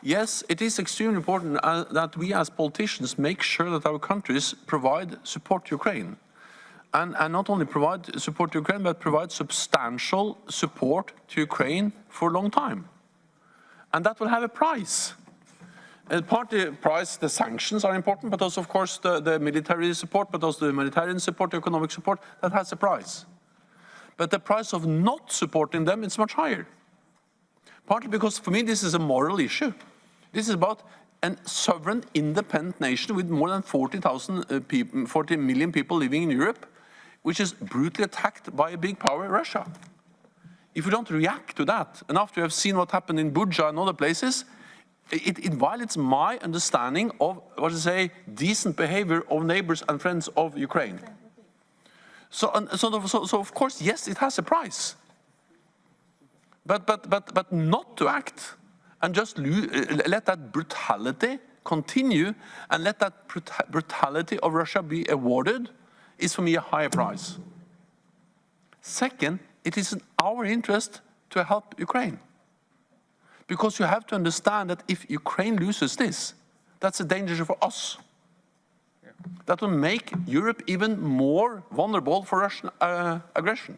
Yes, it is extremely important that we as politicians make sure that our countries provide support to Ukraine. And not only provide support to Ukraine, but provide substantial support to Ukraine for a long time. And that will have a price. And part of the price, the sanctions are important, but also, of course, the military support, but also the humanitarian support, the economic support, that has a price. But the price of not supporting them is much higher. Partly because, for me, this is a moral issue. This is about a sovereign, independent nation with more than 40 million people living in Europe, which is brutally attacked by a big power, Russia. If we don't react to that, and after we have seen what happened in Bucha and other places, it violates my understanding of, what to say, decent behavior of neighbors and friends of Ukraine. So of course, yes, it has a price. But not to act and just let that brutality continue and let that brutality of Russia be awarded is for me a higher price. Second, it is in our interest to help Ukraine. Because you have to understand that if Ukraine loses this, that's a danger for us. That will make Europe even more vulnerable for Russian aggression.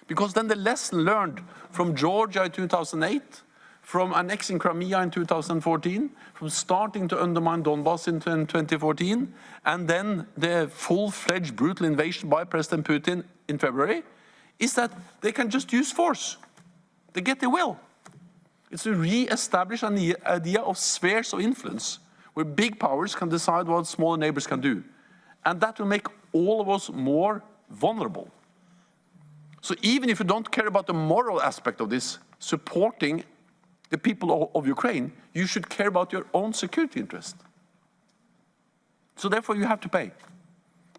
Because then the lesson learned from Georgia in 2008, from annexing Crimea in 2014, from starting to undermine Donbass in 2014, and then the full-fledged brutal invasion by President Putin in February, is that they can just use force. They get their will. It's to re-establish an idea of spheres of influence, where big powers can decide what smaller neighbors can do. And that will make all of us more vulnerable. So even if you don't care about the moral aspect of this, supporting the people of Ukraine, you should care about your own security interest. So therefore you have to pay.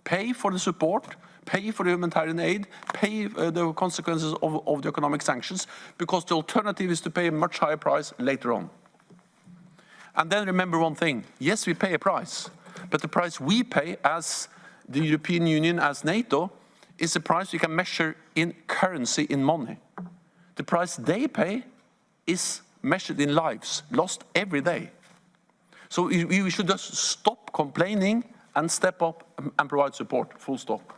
Pay for the support, pay for the humanitarian aid, pay the consequences of the economic sanctions, because the alternative is to pay a much higher price later on. And then remember one thing, yes, we pay a price, but the price we pay as the European Union, as NATO, is a price you can measure in currency, in money. The price they pay is measured in lives, lost every day. So we should just stop complaining and step up and provide support, full stop.